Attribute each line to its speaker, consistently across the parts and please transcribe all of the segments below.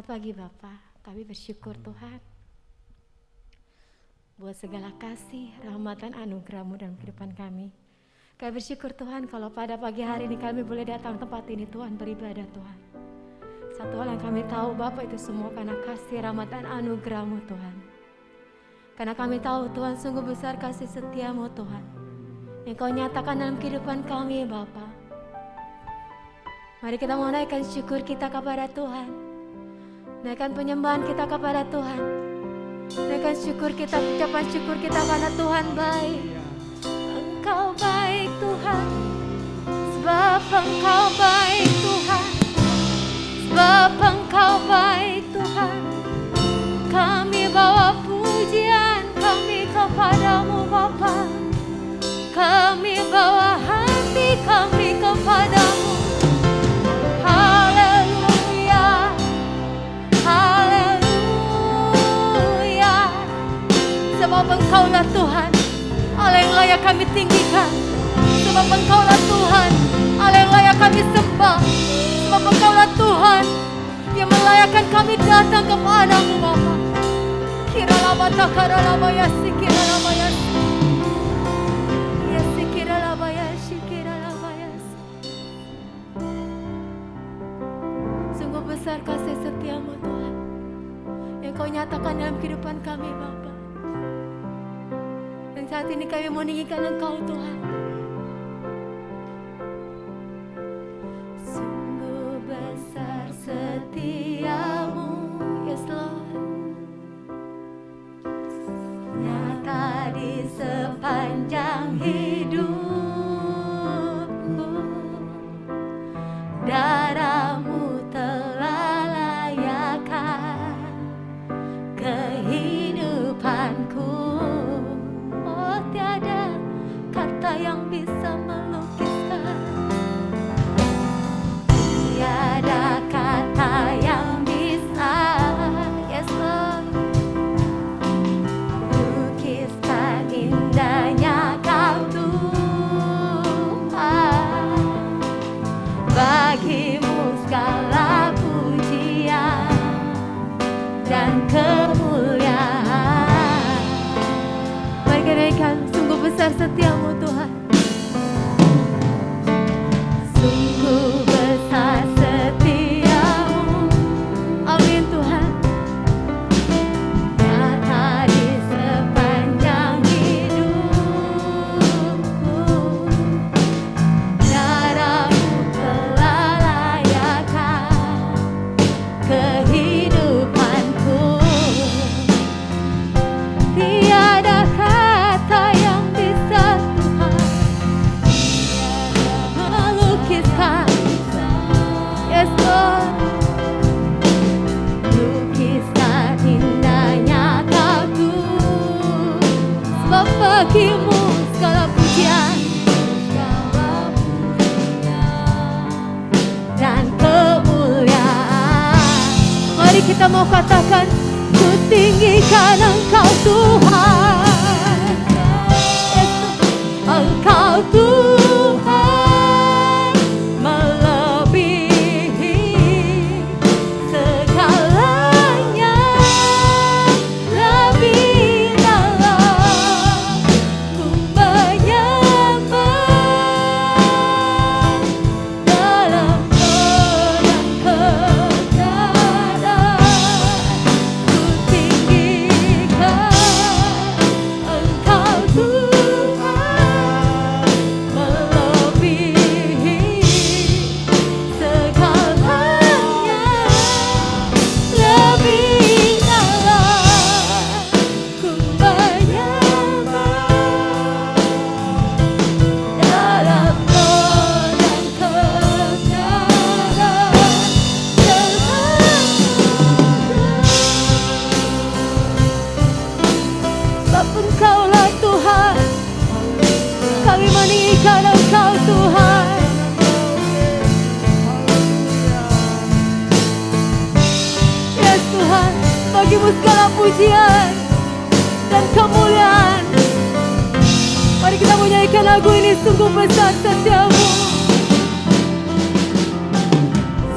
Speaker 1: pagi Bapa, kami bersyukur Tuhan buat segala kasih, rahmat dan anugerah-Mu dalam kehidupan kami. Kami bersyukur Tuhan kalau pada pagi hari ini kami boleh datang tempat ini Tuhan beribadah Tuhan. Satu hal yang kami tahu Bapa itu semua karena kasih, rahmat dan anugerah-Mu Tuhan. Karena kami tahu Tuhan sungguh besar kasih setia-Mu Tuhan yang Kau nyatakan dalam kehidupan kami Bapa. Mari kita menaikkan syukur kita kepada Tuhan, naikkan penyembahan kita kepada Tuhan, naikkan syukur kita, ucapan syukur kita karena Tuhan baik. Engkau baik Tuhan, sebab Engkau baik Tuhan, sebab Engkau baik Tuhan. Kami bawa pujian kami kepadamu Bapa, kami bawa hati kami kepadamu. Haleluya, haleluya. Sebab Engkaulah Tuhan, Allah yang layak kami tinggikan. Sebab Engkaulah Tuhan, Allah yang layak kami sembah. Sebab Engkaulah Tuhan yang melayakkan kami datang kepadamu Bapa. Kiralaba takaralaba yasi, kiralaba yasi, yasi kiralaba yasi, kiralaba yasi. Sungguh besar kasih setia-Mu Tuhan yang Kau nyatakan dalam kehidupan kami Bapa. Dan saat ini kami meninggikan Engkau Tuhan. Sungguh besar setia-Mu, yes Lord. Nyata di sepanjang hidupku, darah-Mu telah layakkan kehidupanku. Oh, tiada kata yang bisa melukiskan, tiada kata yang bisa, yes Lord, lukiskan indahnya Kau Tuhan. Bagimu segala pujian dan kemuliaan. Mari kita naikkan, sungguh besar setia-Mu Tuhan. Sungguh besar setiamu, amin Tuhan. Nyata di sepanjang hidupku, darah-Mu telah layakkan kehidupanku. Tiada kata yang bisa Tuhan melukiskan, yes Lord, lukiskan indahnya Kau Tuhan. Sebab bagimu segala pujian dan kemuliaan. Mari kita mau katakan, ku tinggikan Engkau Tuhan, yes, Engkau Tuhan melebihi segalanya, lebih dalam ku menyembah dalam tenang keadaan. Ku tinggikan Engkau Tuhan melebihi segalanya, lebih dalam ku menyembah dalam tenang keadaan. Sebab Engkaulah Tuhan, kami meninggikan Engkau Tuhan. Yes Tuhan, bagimu segala pujian dan kemuliaan. Mari kita menyanyikan lagu ini, sungguh besar setiamu.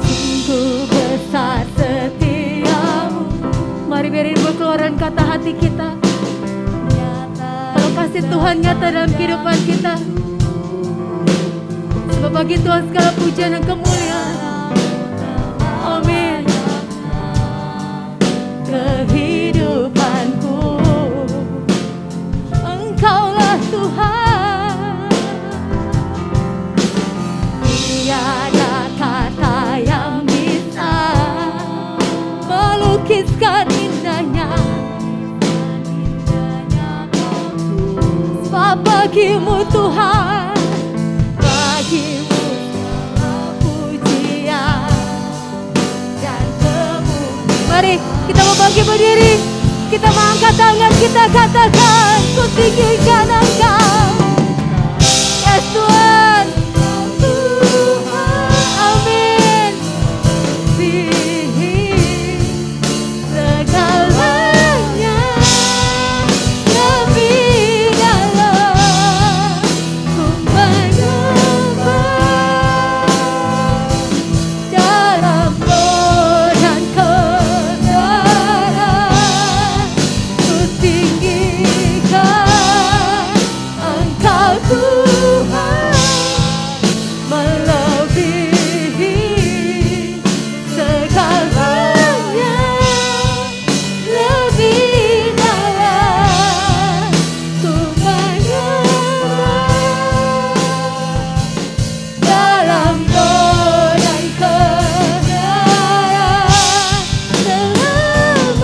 Speaker 1: Sungguh besar setia biarin berkeluaran kata hati kita. Kalau kasih Tuhan nyata dalam kehidupan kita. Sebab bagi Tuhan segala pujian dan kemuliaan. Amin. Kehidupanku, Engkaulah Tuhan. Tiada kata yang bisa melukiskan indahnya. Sebab bagimu Tuhan, bagimu pujian dan kemuliaan. Mari kita mau bangkit berdiri, kita mengangkat tangan, kita katakan, ku tinggikan Engkau. Yes Tuhan, Tuhan, amin. Segalanya lebih dalam, ku menyembah dalam roh dan kebenaran. Ku tinggikan Engkau Tuhan, melebihi segalanya, lebih dalam, ku menyembah dalam roh dan kebenaran selamanya.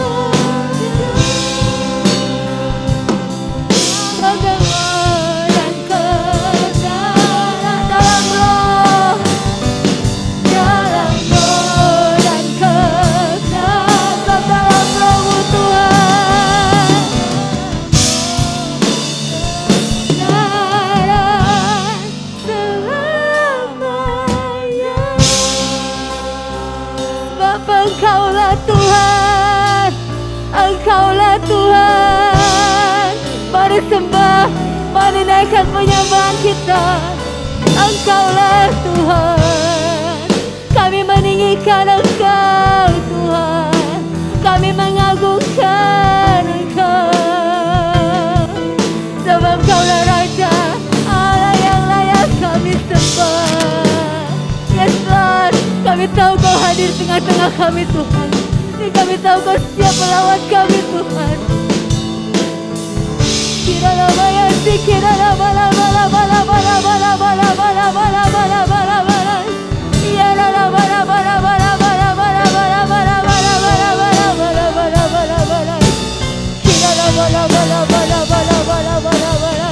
Speaker 1: Dalam roh dan kebenaran, dalam roh dan kebenaran, dalam rohmu Tuhan. Kebenaran selamanya. Sebab Engkaulah Tuhan, Engkaulah Tuhan. Mari sembah, mari naikkan penyembahan kita. Engkaulah Tuhan. Kami meninggikan Engkau Tuhan, kami mengagungkan Engkau. Sebab Engkaulah Raja, Allah yang layak kami sembah. Yes Lord, kami tahu Kau hadir tengah-tengah kami Tuhan, dan kami tahu Kau siap melawat kami Tuhan. Kira baya si kira bala bala bala bala bala bala bala bala bala bala bala. Ya la bala bala bala bala bala bala bala bala bala bala bala bala bala. Kira bala bala bala bala bala bala bala.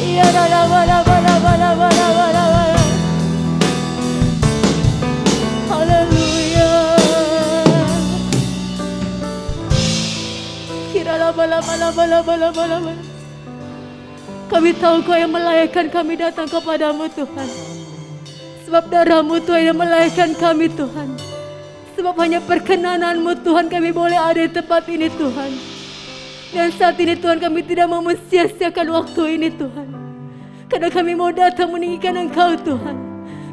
Speaker 1: Ya la bala bala bala bala bala bala. Haleluya. Kira bala bala bala bala bala bala. Kami tahu Kau yang melayakkan kami datang kepadamu Tuhan. Sebab darah-Mu Tuhan yang melayakkan kami Tuhan. Sebab hanya perkenanan-Mu Tuhan kami boleh ada di tempat ini Tuhan. Dan saat ini Tuhan kami tidak mau sia-siakan waktu ini Tuhan. Karena kami mau datang meninggikan Engkau Tuhan.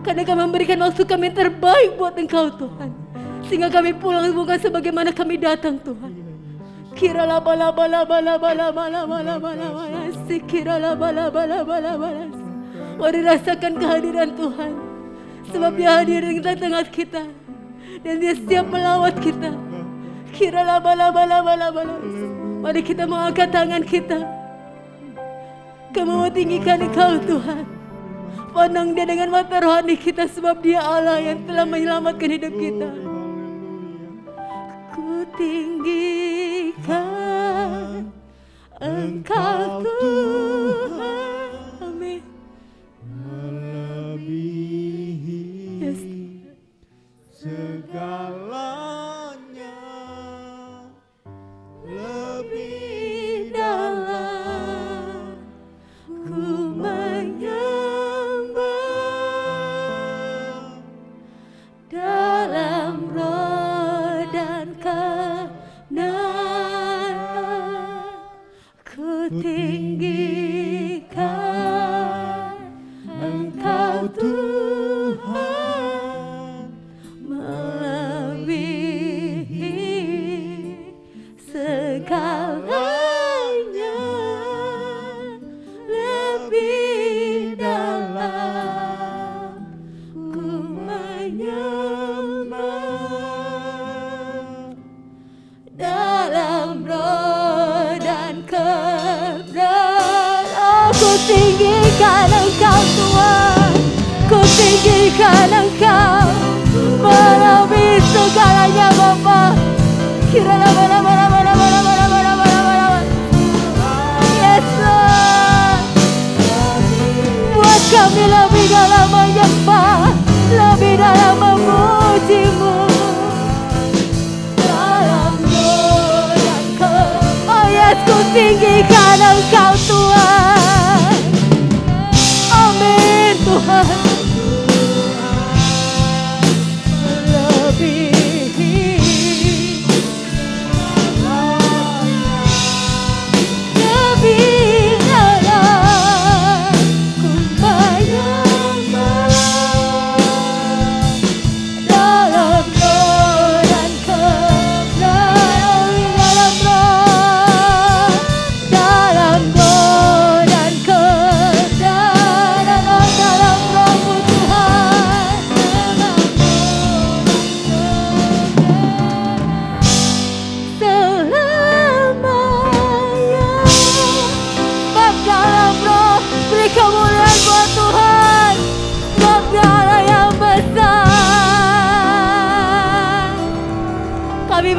Speaker 1: Karena kami memberikan waktu kami terbaik buat Engkau Tuhan. Sehingga kami pulang bukan sebagaimana kami datang Tuhan. Kira la bala bala bala bala bala bala bala bala. Sikira la bala bala bala bala. Mari rasakan kehadiran Tuhan. Sebab Dia hadir di tengah kita, dan Dia siap melawat kita. Kira la bala bala bala bala. Mari kita mengangkat tangan kita. Kami mau tinggikan Engkau Tuhan. Pandang Dia dengan mata rohani kita, sebab Dia Allah yang telah menyelamatkan hidup kita. Ku tinggikan Engkau Tuhan, amin.
Speaker 2: Melebihi
Speaker 1: Yes.
Speaker 2: segalanya, lebih
Speaker 1: Dalam ku menyembah dalam roh dan kebenaran. Ku tinggikan Engkau Tuhan, melebihi ku tinggikan Engkau Tuhan, ku tinggikan Engkau melebihi segalanya Bapa. Kiranya Yesus, buat kami lebih dalam menyembah, lebih dalam memuji-Mu. Dalam doa-Ku, oh Yesus, ku tinggikan Engkau Tuhan. Amin Tuhan.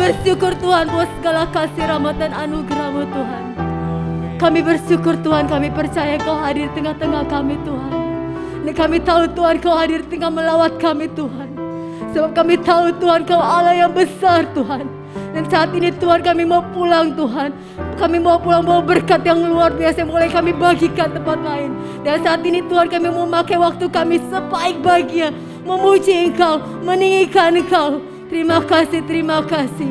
Speaker 1: Bersyukur Tuhan buat segala kasih, rahmat dan anugerah-Mu Tuhan. Kami bersyukur Tuhan, kami percaya Kau hadir tengah-tengah kami Tuhan. Dan kami tahu Tuhan Kau hadir tengah melawat kami Tuhan. Sebab kami tahu Tuhan Kau Allah yang besar Tuhan. Dan saat ini Tuhan kami mau pulang Tuhan. Kami mau pulang bawa berkat yang luar biasa yang mulai kami bagikan tempat lain. Dan saat ini Tuhan kami mau memakai waktu kami sebaik-baiknya memuji Engkau, meninggikan Engkau. Terima kasih, terima kasih.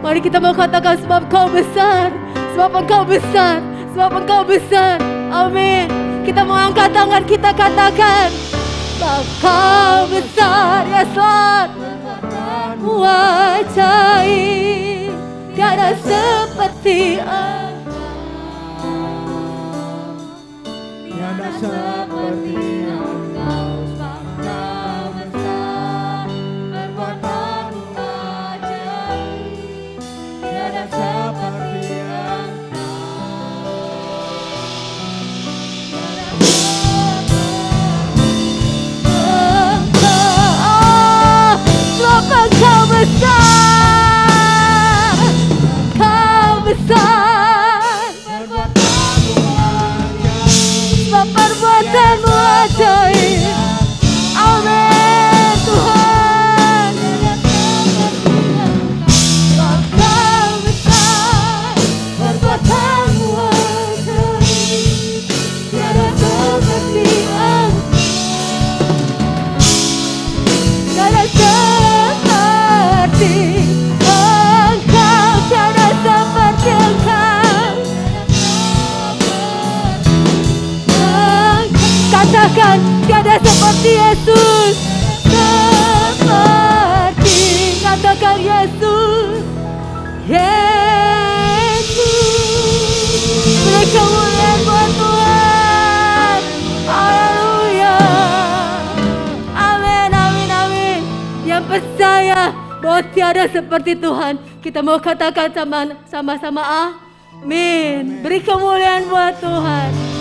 Speaker 1: Mari kita mau katakan sebab Kau besar, sebab Engkau besar, sebab Engkau besar. Amin. Kita mau angkat tangan, kita katakan sebab Kau besar, ya Tuhan. Ajaib, tiada seperti Engkau,
Speaker 2: tiada seperti Engkau.
Speaker 1: Kau besar, Kau besar, sebab perbuatan-Mu ajaib. Amin Tuhan. Sebab Kau besar, perbuatan-Mu ajaib, tiada seperti Engkau, tiada seperti Engkau, tiada seperti Engkau. Katakan tiada seperti Yesus, seperti, katakan Yesus, Yesus. Beri kemuliaan buat Tuhan. Haleluya. Amin, amin, amin. Yang percaya bahwa tiada seperti Tuhan, kita mau katakan sama-sama amin. Beri kemuliaan buat Tuhan.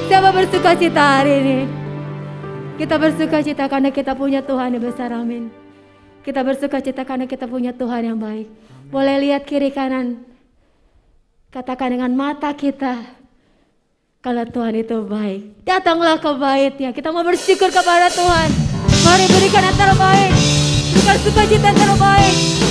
Speaker 1: Siapa bersuka cita hari ini? Kita bersuka cita karena kita punya Tuhan yang besar, amin. Kita bersuka cita karena kita punya Tuhan yang baik. Boleh lihat kiri kanan, katakan dengan mata kita, kalau Tuhan itu baik. Datanglah ke baitnya, kita mau bersyukur kepada Tuhan. Mari berikan yang terbaik, berikan sukacita yang terbaik.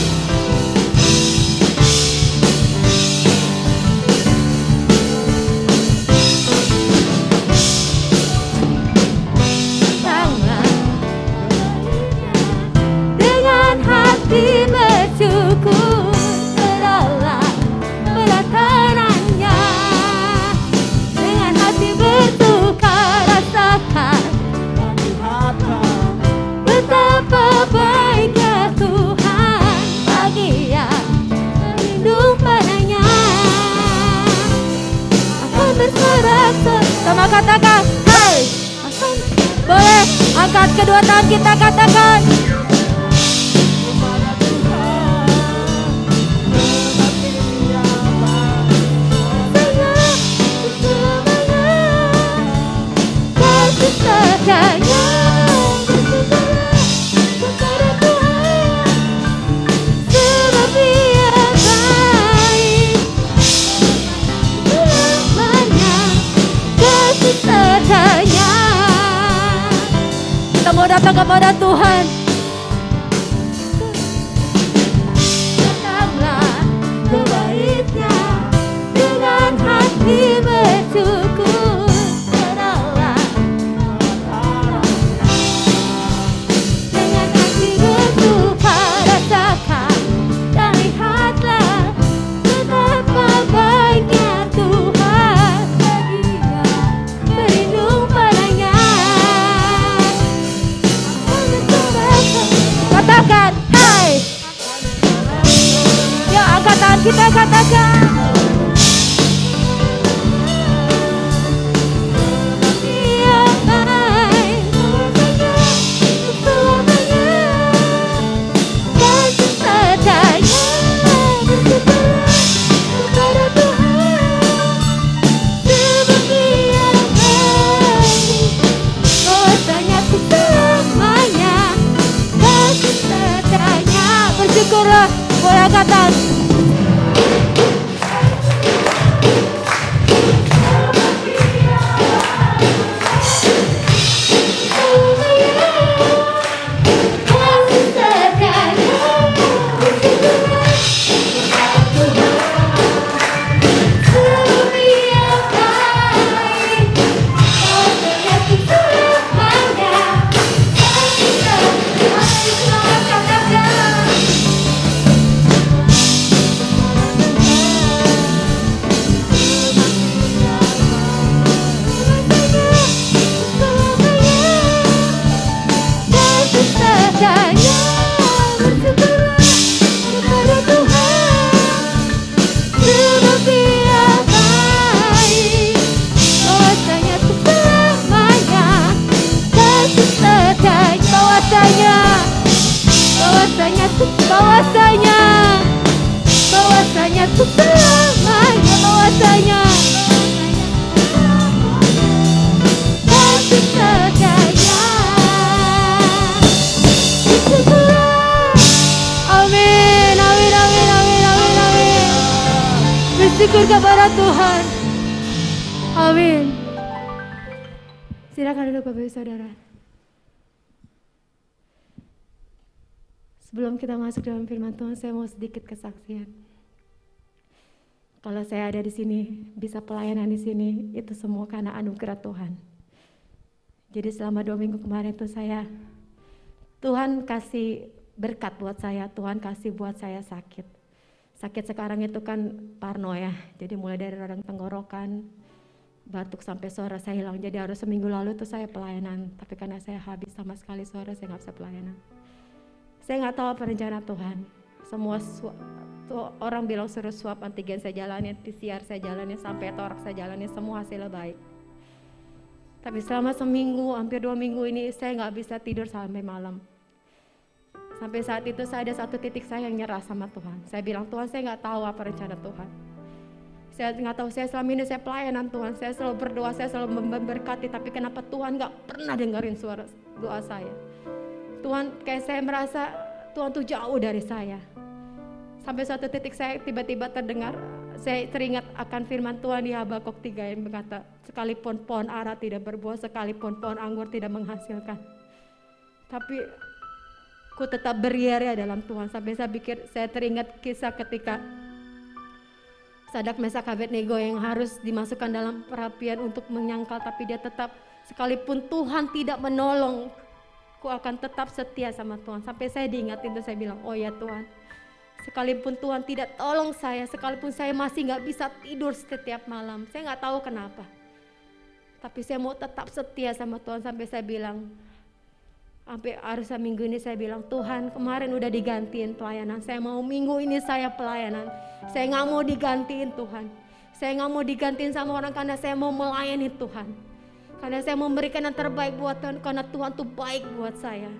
Speaker 1: Dengan hati bersyukur, serahlah pelatanannya. Dengan hati bersuka, rasakan betapa baiknya Tuhan bagi yang berlindung padanya. Akan bersorak, sama katakan, hai. Boleh angkat kedua tangan kita, katakan. kepada Tuhan. Datanglah kebaiknya dengan hati bersyukur. Kenallah dengan hati bersyukur, rasakan dan lihatlah betapa baiknya Tuhan. Baginya berlindung padanya. Katakan, hai. Ya, angkat tangan kita, katakan. Dia baik selamanya, kasih setianya. Bersyukurlah kepada Tuhan, sebab Dia baik. Kuasanya selamanya, kasih setianya. Bersyukurlah, boleh angkatan. Bahwasanya untuk selamanya, bahwasanya kasih setianya. Amin, amin, amin, amin, amin, amin. Bersyukur kepada Tuhan. Amin. Silakan duduk Bapak Ibu Saudara. Sebelum kita masuk dalam firman Tuhan, saya mau sedikit kesaksian. Kalau saya ada di sini, bisa pelayanan di sini, itu semua karena anugerah Tuhan. Jadi selama 2 minggu kemarin itu Tuhan kasih berkat buat saya, Tuhan kasih buat saya sakit. Sakit sekarang itu kan parno ya, jadi mulai dari radang tenggorokan, batuk sampai suara saya hilang. Jadi harus seminggu lalu itu saya pelayanan, tapi karena saya habis sama sekali suara, saya nggak bisa pelayanan. Saya nggak tahu apa rencana Tuhan. Semua orang bilang suruh swab antigen saya jalanin, PCR saya jalanin, sampai toraks saya jalanin, semua hasilnya baik. Tapi selama seminggu, hampir 2 minggu ini saya nggak bisa tidur sampai malam. Sampai saat itu saya ada satu titik saya yang nyerah sama Tuhan. Saya bilang, Tuhan saya nggak tahu apa rencana Tuhan. Saya nggak tahu, saya selama ini saya pelayanan Tuhan, saya selalu berdoa, saya selalu memberkati, tapi kenapa Tuhan nggak pernah dengerin suara doa saya. Tuhan, kayak saya merasa Tuhan tuh jauh dari saya. Sampai suatu titik saya tiba-tiba terdengar, saya teringat akan firman Tuhan di Habakuk 3 yang berkata, sekalipun pohon ara tidak berbuah, sekalipun pohon anggur tidak menghasilkan, tapi ku tetap beria-ria dalam Tuhan. Sampai saya teringat kisah ketika Sadak Mesak Abednego yang harus dimasukkan dalam perapian untuk menyangkal, tapi dia tetap, sekalipun Tuhan tidak menolong, ku akan tetap setia sama Tuhan. Sampai saya diingatin itu, saya bilang, oh ya Tuhan, sekalipun Tuhan tidak tolong saya, sekalipun saya masih gak bisa tidur setiap malam, saya gak tahu kenapa, tapi saya mau tetap setia sama Tuhan. Sampai saya bilang, sampai harusnya minggu ini saya bilang, Tuhan kemarin udah digantiin pelayanan, saya mau minggu ini saya pelayanan, saya gak mau digantiin Tuhan, saya gak mau digantiin sama orang, karena saya mau melayani Tuhan, karena saya mau memberikan yang terbaik buat Tuhan, karena Tuhan tuh baik buat saya.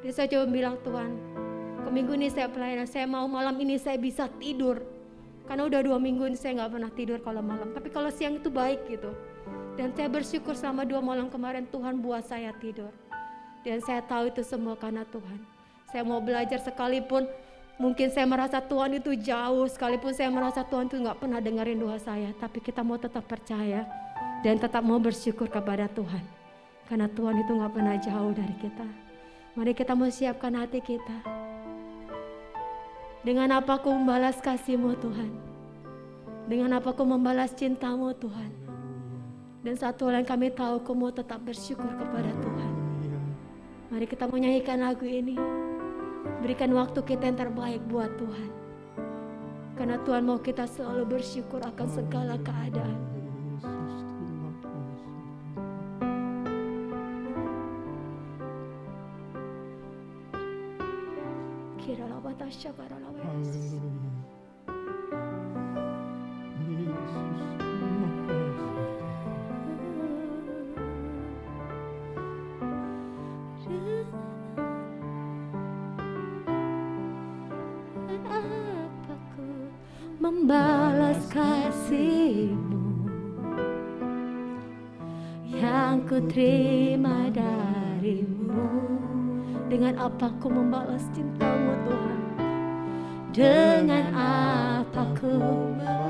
Speaker 1: Jadi saya coba bilang, Tuhan ke minggu ini saya pelayanan, saya mau malam ini saya bisa tidur, karena udah 2 minggu ini saya gak pernah tidur kalau malam, tapi kalau siang itu baik gitu. Dan saya bersyukur selama 2 malam kemarin Tuhan buat saya tidur. Dan saya tahu itu semua karena Tuhan. Saya mau belajar, sekalipun mungkin saya merasa Tuhan itu jauh, sekalipun saya merasa Tuhan itu gak pernah dengerin doa saya, tapi kita mau tetap percaya dan tetap mau bersyukur kepada Tuhan, karena Tuhan itu gak pernah jauh dari kita. Mari kita mau siapkan hati kita. Dengan apa aku membalas kasih-Mu Tuhan? Dengan apa aku membalas cinta-Mu Tuhan? Dan satu hal yang kami tahu, aku mau tetap bersyukur kepada Tuhan. Mari kita menyanyikan lagu ini. Berikan waktu kita yang terbaik buat Tuhan. Karena Tuhan mau kita selalu bersyukur akan segala keadaan. Kiralah batasya karalah Yesus. Membalas kasih-Mu yang ku terima dari-Mu. Dengan apa ku membalas cinta-Mu Tuhan? Dengan apa ku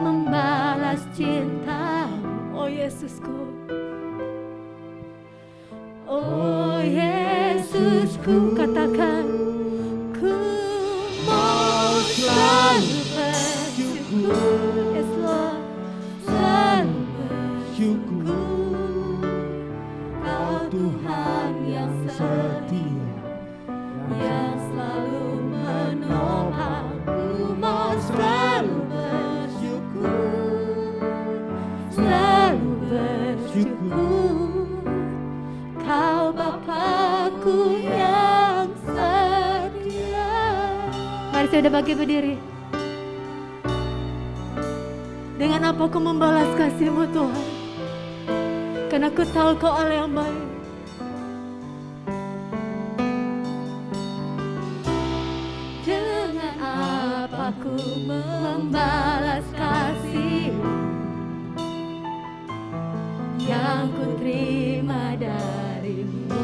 Speaker 1: membalas cinta-Mu, oh Yesusku. Oh Yesusku, katakan, ku mau selalu yes Lord, selalu bersyukur. Kau Tuhan yang setia, yang selalu menopang. Ku mau selalu bersyukur, selalu bersyukur. Kau Bapakku yang setia. Mari sudah bagi berdiri. Dengan apa ku membalas kasih-Mu Tuhan? Karena ku tahu Kau Allah yang baik. Dengan apa ku membalas kasih-Mu yang ku terima dari-Mu?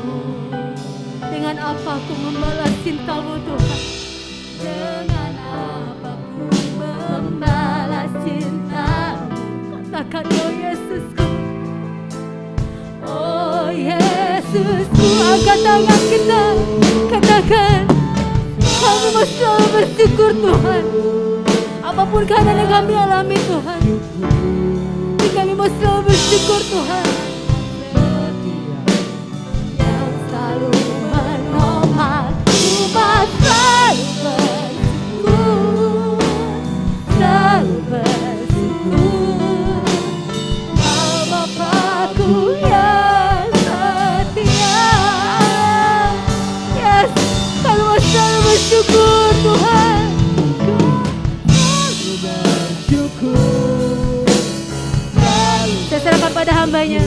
Speaker 1: Dengan apa ku membalas cinta-Mu Tuhan? Dengan apa ku membalas cinta-Mu? Katakan, oh Yesusku, oh Yesusku. Angkat tangan kita, katakan, kami mau selalu bersyukur Tuhan. Apapun keadaan yang kami alami Tuhan, kami mau selalu bersyukur Tuhan. Yang selalu menopang, ku mau selalu bersyukur, selalu bersyukur. Kau Bapakku yang setia. Yes, kami mau selalu bersyukur Tuhan. Saya serahkan pada hamba-Nya.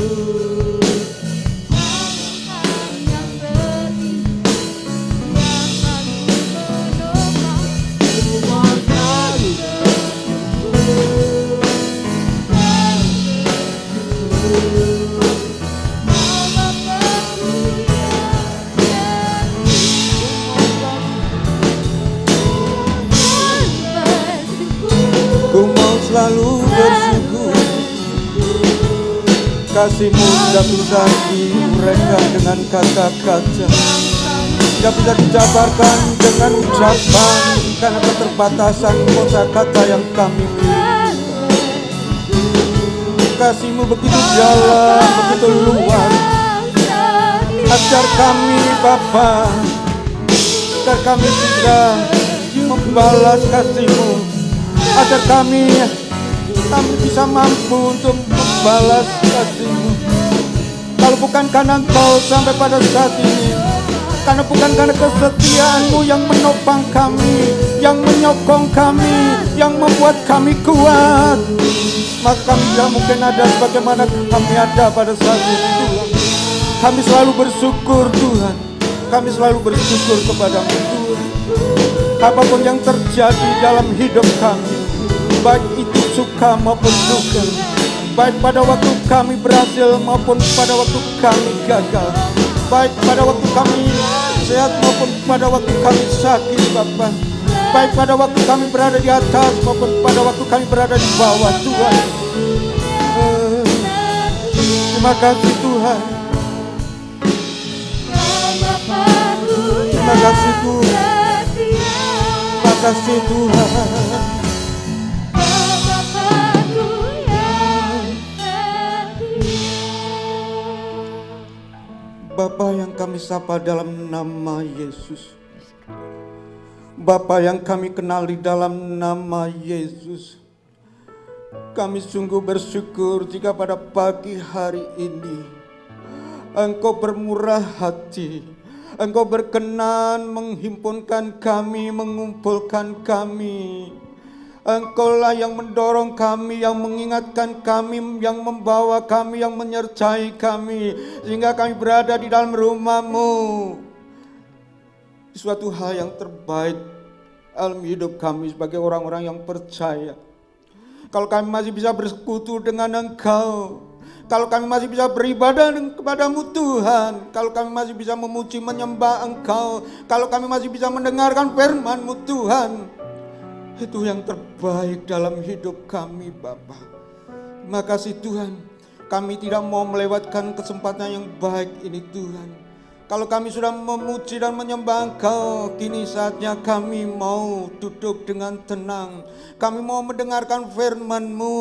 Speaker 2: Ku mau selalu bersyukur. Kasih-Mu tidak bisa diuraikan dengan kata-kata, tidak bisa dijabarkan dengan ucapan, karena keterbatasan kosakata yang kami miliki. Kasih-Mu begitu dalam, begitu luar. Ajar kami Bapa, agar kami bisa membalas kasih-Mu. Ajar kami bisa mampu untuk membalas kasih-Mu. Kalau bukan karena Engkau sampai pada saat ini, karena bukan karena kesetiaan-Mu yang menopang kami, yang menyokong kami, yang membuat kami kuat, maka kami tidak mungkin ada sebagaimana kami ada pada saat ini Tuhan. Kami selalu bersyukur Tuhan, kami selalu bersyukur kepada-Mu Tuhan. Apapun yang terjadi dalam hidup kami, baik itu suka maupun duka, baik pada waktu kami berhasil maupun pada waktu kami gagal, baik pada waktu kami sehat maupun pada waktu kami sakit Bapa, baik pada waktu kami berada di atas maupun pada waktu kami berada di bawah Tuhan. Terima kasih Tuhan.
Speaker 1: Bapakku
Speaker 2: Terima kasih Tuhan. Terima kasih Tuhan. Bapa yang kami sapa dalam nama Yesus, Bapa yang kami kenal di dalam nama Yesus, kami sungguh bersyukur jika pada pagi hari ini Engkau bermurah hati, Engkau berkenan menghimpunkan kami, mengumpulkan kami. Engkaulah yang mendorong kami, yang mengingatkan kami, yang membawa kami, yang menyertai kami, sehingga kami berada di dalam rumah-Mu. Suatu hal yang terbaik dalam hidup kami sebagai orang-orang yang percaya. Kalau kami masih bisa bersekutu dengan Engkau, kalau kami masih bisa beribadah kepada-Mu Tuhan, kalau kami masih bisa memuji menyembah Engkau, kalau kami masih bisa mendengarkan firman-Mu Tuhan, itu yang terbaik dalam hidup kami Bapa. Terima kasih Tuhan, kami tidak mau melewatkan kesempatan yang baik ini Tuhan. Kalau kami sudah memuji dan menyembah Engkau, kini saatnya kami mau duduk dengan tenang. Kami mau mendengarkan firman-Mu.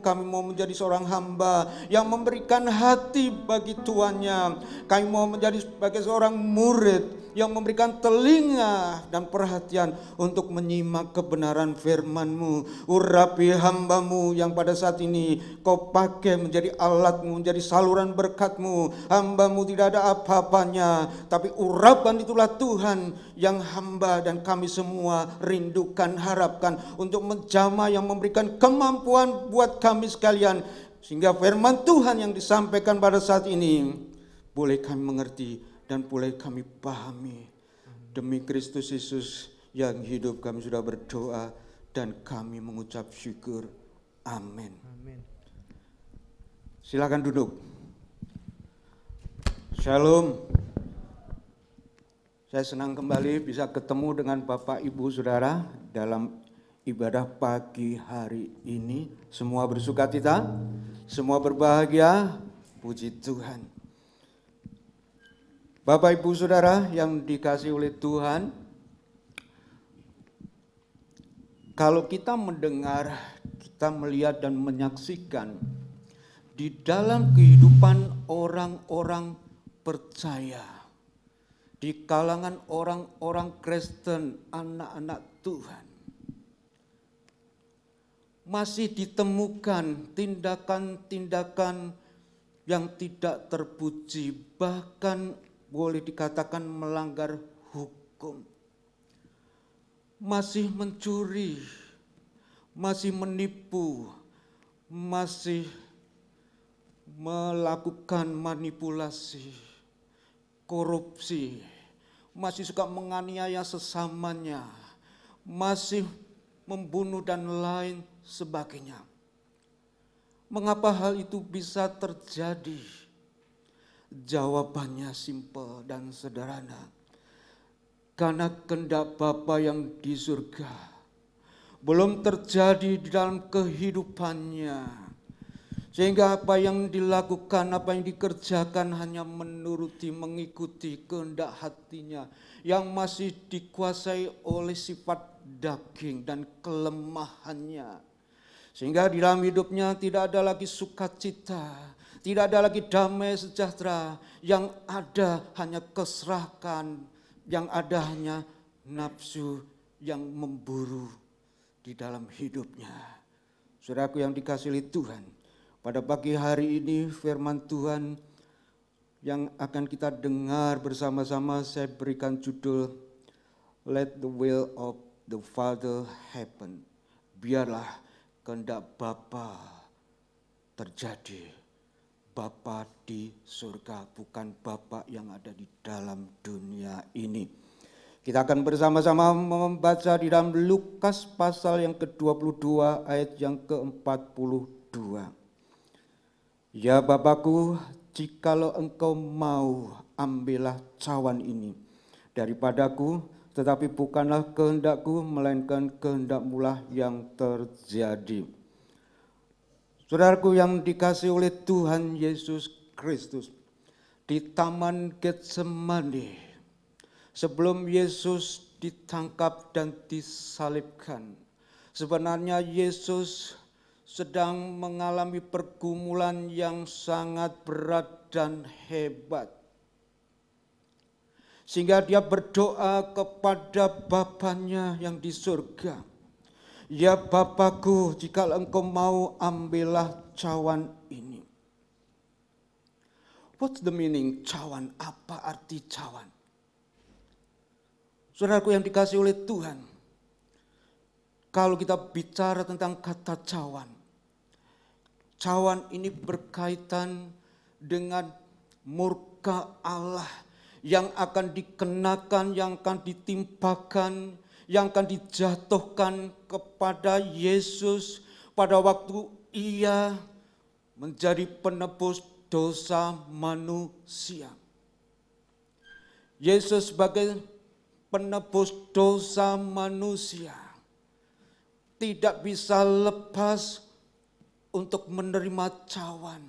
Speaker 2: Kami mau menjadi seorang hamba yang memberikan hati bagi tuannya. Kami mau menjadi sebagai seorang murid yang memberikan telinga dan perhatian untuk menyimak kebenaran firman-Mu. Urapi hamba-Mu yang pada saat ini Kau pakai menjadi alat-Mu, menjadi saluran berkat-Mu. Hamba-Mu tidak ada apa-apanya, tapi urapan itulah Tuhan yang hamba dan kami semua rindukan, harapkan untuk menjamah, yang memberikan kemampuan buat kami sekalian, sehingga firman Tuhan yang disampaikan pada saat ini boleh kami mengerti dan boleh kami pahami. Demi Kristus Yesus yang hidup kami sudah berdoa dan kami mengucap syukur. Amin. Silakan duduk. Shalom. Saya senang kembali bisa ketemu dengan Bapak Ibu Saudara dalam ibadah pagi hari ini. Semua bersukacita, semua berbahagia, puji Tuhan. Bapak Ibu Saudara yang dikasihi oleh Tuhan, kalau kita mendengar, kita melihat dan menyaksikan di dalam kehidupan orang-orang percaya, di kalangan orang-orang Kristen, anak-anak Tuhan, masih ditemukan tindakan-tindakan yang tidak terpuji, bahkan boleh dikatakan melanggar hukum. Masih mencuri, masih menipu, masih melakukan manipulasi, korupsi, masih suka menganiaya sesamanya, masih membunuh dan lain sebagainya. Mengapa hal itu bisa terjadi? Jawabannya simpel dan sederhana. Karena kehendak Bapa yang di surga belum terjadi di dalam kehidupannya. Sehingga apa yang dilakukan, apa yang dikerjakan hanya menuruti, mengikuti kehendak hatinya yang masih dikuasai oleh sifat daging dan kelemahannya. Sehingga di dalam hidupnya tidak ada lagi sukacita, tidak ada lagi damai sejahtera, yang ada hanya keserakahan, yang ada hanya nafsu yang memburu di dalam hidupnya. Saudaraku yang dikasihi Tuhan, pada pagi hari ini firman Tuhan yang akan kita dengar bersama-sama saya berikan judul Let the will of the Father happen. Biarlah kehendak Bapa terjadi. Bapa di surga, bukan Bapa yang ada di dalam dunia ini. Kita akan bersama-sama membaca di dalam Lukas pasal yang ke-22 ayat yang ke-42. Ya Bapakku, jikalau engkau mau, ambillah cawan ini daripadaku, tetapi bukanlah kehendakku, melainkan kehendak-Mu yang terjadi. Saudaraku yang dikasihi oleh Tuhan Yesus Kristus, di Taman Getsemani, Sebelum Yesus ditangkap dan disalibkan, sebenarnya Yesus sedang mengalami pergumulan yang sangat berat dan hebat. Sehingga dia berdoa kepada Bapanya yang di surga. Ya Bapakku, jika engkau mau, ambillah cawan ini. What's the meaning cawan? Apa arti cawan? Saudaraku yang dikasihi oleh Tuhan, kalau kita bicara tentang kata cawan, cawan ini berkaitan dengan murka Allah yang akan dikenakan, yang akan ditimpakan, yang akan dijatuhkan kepada Yesus pada waktu ia menjadi penebus dosa manusia. Yesus sebagai penebus dosa manusia tidak bisa lepas untuk menerima cawan,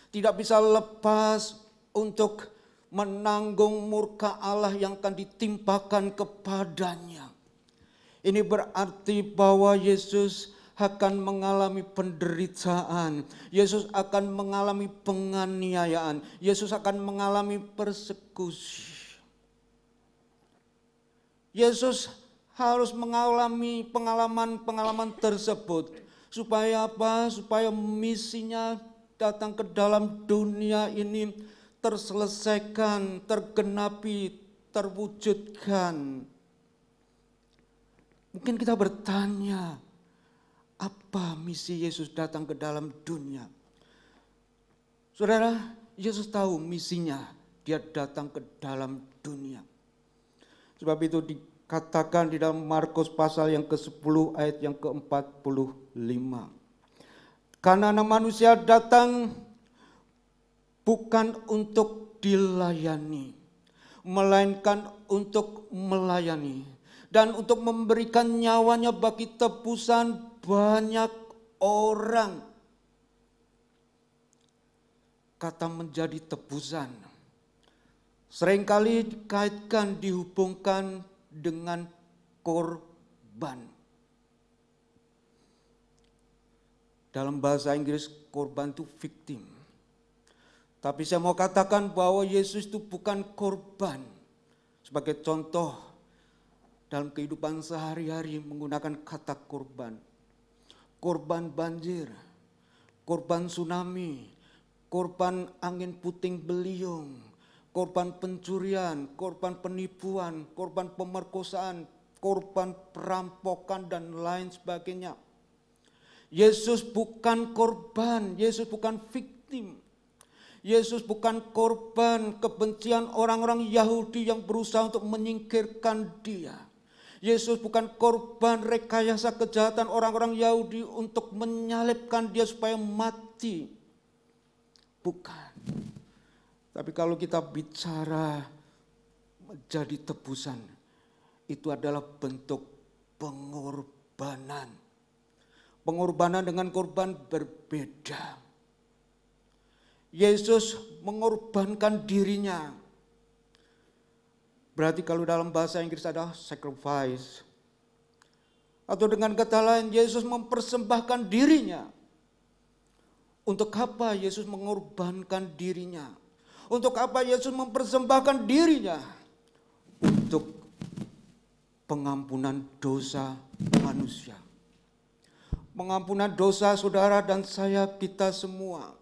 Speaker 2: tidak bisa lepas untuk menanggung murka Allah yang akan ditimpakan kepadanya. Ini berarti bahwa Yesus akan mengalami penderitaan, Yesus akan mengalami penganiayaan, Yesus akan mengalami persekusi. Yesus harus mengalami pengalaman-pengalaman tersebut. Supaya apa? Supaya misinya datang ke dalam dunia ini terselesaikan, tergenapi, terwujudkan. Mungkin kita bertanya, apa misi Yesus datang ke dalam dunia? Saudara, Yesus tahu misinya, dia datang ke dalam dunia. Sebab itu dikatakan di dalam Markus pasal yang ke-10 ayat yang ke-45. Karena Anak Manusia datang bukan untuk dilayani, melainkan untuk melayani. Dan untuk memberikan nyawanya bagi tebusan banyak orang. Kata menjadi tebusan seringkali dikaitkan, dihubungkan dengan korban. Dalam bahasa Inggris korban itu victim. Tapi saya mau katakan bahwa Yesus itu bukan korban. Sebagai contoh dalam kehidupan sehari-hari menggunakan kata korban. Korban banjir, korban tsunami, korban angin puting beliung, korban pencurian, korban penipuan, korban pemerkosaan, korban perampokan dan lain sebagainya. Yesus bukan korban, Yesus bukan victim. Yesus bukan korban kebencian orang-orang Yahudi yang berusaha untuk menyingkirkan dia. Yesus bukan korban rekayasa kejahatan orang-orang Yahudi untuk menyalibkan dia supaya mati. Bukan. Tapi kalau kita bicara menjadi tebusan, itu adalah bentuk pengorbanan. Pengorbanan dengan korban berbeda. Yesus mengorbankan dirinya. Berarti kalau dalam bahasa Inggris ada sacrifice. Atau dengan kata lain, Yesus mempersembahkan dirinya. Untuk apa Yesus mengorbankan dirinya? Untuk apa Yesus mempersembahkan dirinya? Untuk pengampunan dosa manusia. Pengampunan dosa saudara dan saya, kita semua.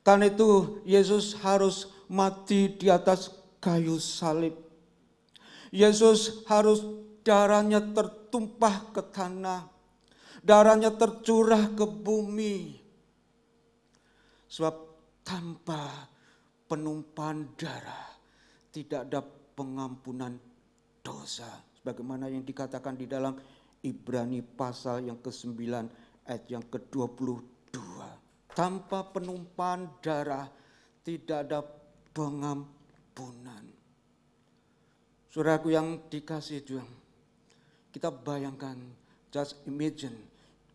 Speaker 2: Karena itu Yesus harus mati di atas kayu salib. Yesus harus darahnya tertumpah ke tanah. Darahnya tercurah ke bumi. Sebab tanpa penumpahan darah tidak ada pengampunan dosa. Sebagaimana yang dikatakan di dalam Ibrani pasal yang ke-9 ayat yang ke-22. Tanpa penumpahan darah tidak ada pengampunan. Saudaraku yang dikasihi Tuhan, kita bayangkan, just imagine,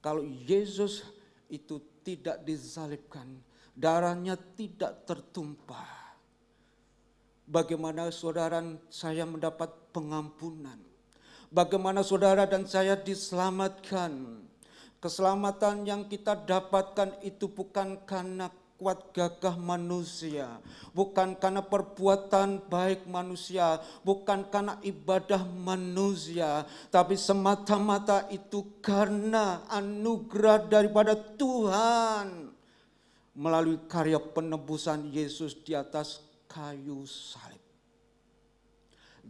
Speaker 2: kalau Yesus itu tidak disalibkan, darahnya tidak tertumpah, bagaimana saudara saya mendapat pengampunan. Bagaimana saudara dan saya diselamatkan. Keselamatan yang kita dapatkan itu bukan karena kuat gagah manusia, bukan karena perbuatan baik manusia, bukan karena ibadah manusia, tapi semata-mata itu karena anugerah daripada Tuhan melalui karya penebusan Yesus di atas kayu salib.